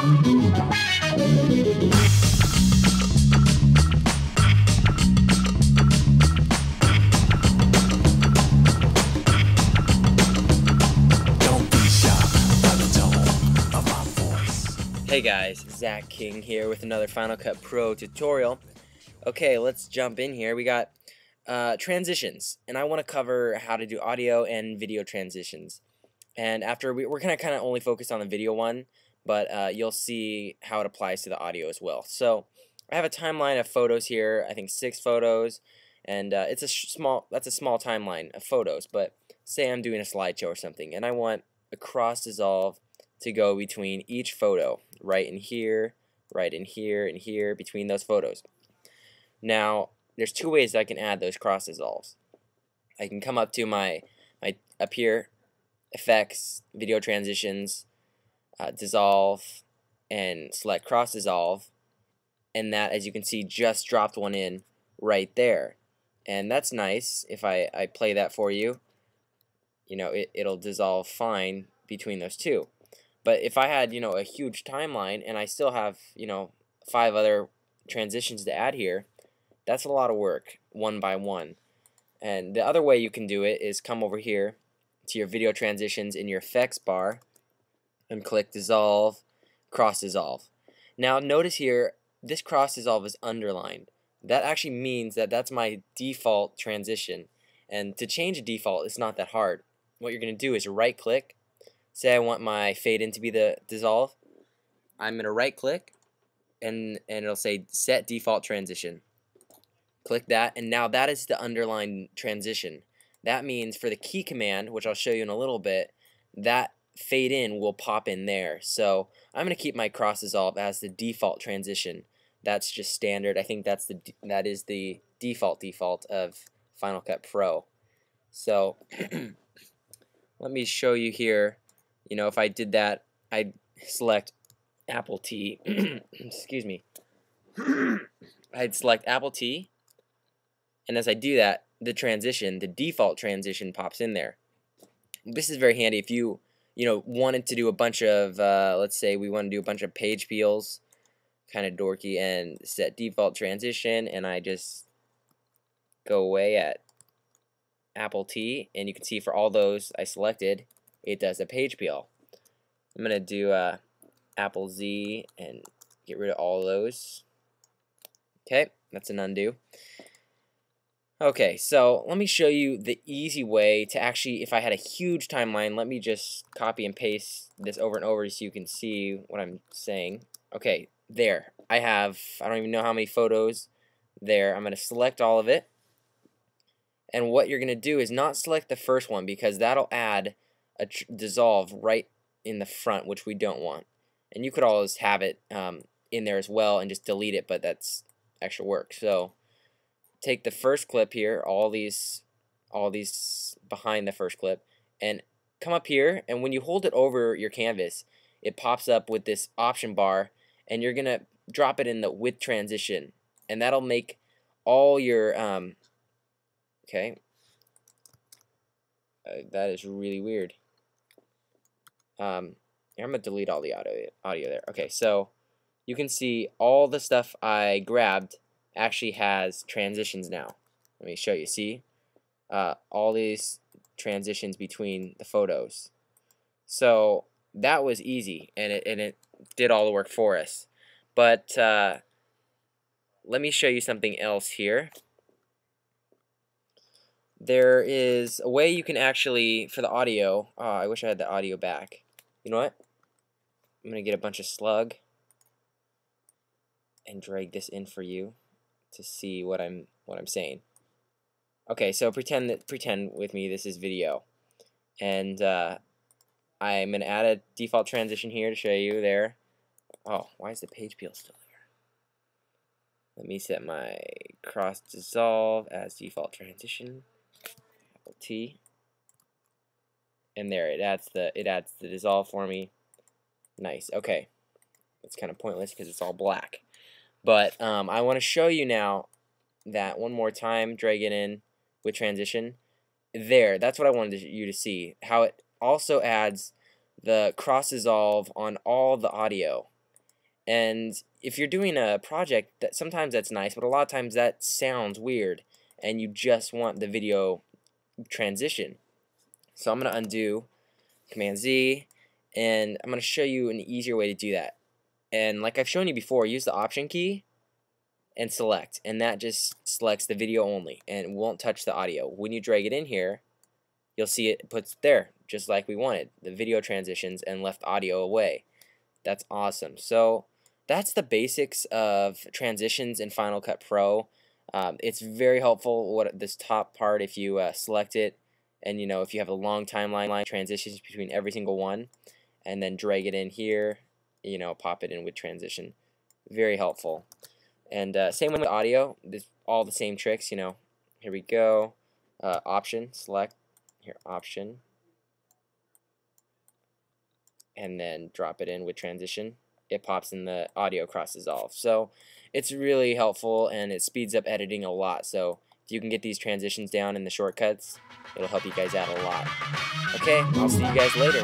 Hey guys, Zach King here with another Final Cut Pro tutorial. Okay, let's jump in here. We got transitions, and I want to cover how to do audio and video transitions. And after we're going to kind of only focus on the video one, but you'll see how it applies to the audio as well. So I have a timeline of photos here. I think 6 photos, and that's a small timeline of photos. But say I'm doing a slideshow or something, and I want a cross dissolve to go between each photo, right in here, and here, between those photos. Now, there's 2 ways that I can add those cross dissolves. I can come up to my up here, effects, video transitions, dissolve, and select cross dissolve, and that, as you can see, just dropped one in right there. And that's nice. If I play that for you, you know, it'll dissolve fine between those 2. But if I had, you know, a huge timeline and I still have, you know, 5 other transitions to add here, that's a lot of work, one by one. And the other way you can do it is come over here to your video transitions in your effects bar and click dissolve, cross dissolve. Now notice here, this cross dissolve is underlined. That actually means that that's my default transition. And to change a default, it's not that hard. What you're going to do is right click. Say I want my fade in to be the dissolve. I'm going to right click and it'll say set default transition. Click that, and now that is the underlined transition. That means for the key command, which I'll show you in a little bit, that fade in will pop in there. So I'm going to keep my cross dissolve as the default transition. That's just standard. I think that is the default of Final Cut Pro. So let me show you here. You know, if I did that, I'd select Apple T. Excuse me. I'd select Apple T, and as I do that, the default transition pops in there. This is very handy if you wanted to do a bunch of, let's say we want to do a bunch of page peels, kind of dorky, and set default transition, and I just go away at Apple T, and you can see for all those I selected, it does a page peel. I'm going to do Apple Z and get rid of all of those. Okay, that's an undo. Okay, so let me show you the easy way to actually, if I had a huge timeline, let me just copy and paste this over and over so you can see what I'm saying. Okay, there. I don't even know how many photos there. I'm going to select all of it. And what you're going to do is not select the first one because that'll add a dissolve right in the front, which we don't want. And you could always have it in there as well and just delete it, but that's extra work. So take the first clip here, all these behind the first clip, and come up here, and when you hold it over your canvas, it pops up with this option bar, and you're gonna drop it in the with transition, and that'll make all your okay, that is really weird. I'm gonna delete all the audio there. Okay, so you can see all the stuff I grabbed actually has transitions now. Let me show you. See, all these transitions between the photos. So that was easy, and it did all the work for us. But let me show you something else here. There is a way you can actually, for the audio, I wish I had the audio back. You know what? I'm going to get a bunch of slug and drag this in for you to see what I'm saying. Okay, so pretend with me this is video. And I'm going to add a default transition here to show you there. Oh, why is the page peel still there? Let me set my cross dissolve as default transition. Apple T. And there, it adds the dissolve for me. Nice. Okay. It's kind of pointless because it's all black. But I want to show you now that one more time, drag it in with transition. There, that's what I wanted you to see. How it also adds the cross dissolve on all the audio. And if you're doing a project, that sometimes that's nice, but a lot of times that sounds weird and you just want the video transition. So I'm going to undo, Command Z, and I'm going to show you an easier way to do that. And like I've shown you before, use the Option key and select, and that just selects the video only and won't touch the audio. When you drag it in here, you'll see it puts there just like we wanted, the video transitions, and left audio away. That's awesome. So that's the basics of transitions in Final Cut Pro. It's very helpful, this top part, if you select it, and if you have a long timeline, transitions between every single one, and then drag it in here, pop it in with transition. Very helpful. And same with audio, all the same tricks, Here we go. Option, select, here, Option, and then drop it in with transition. It pops in the audio cross dissolve. So it's really helpful, and it speeds up editing a lot. So if you can get these transitions down in the shortcuts, it'll help you guys out a lot. Okay, I'll see you guys later.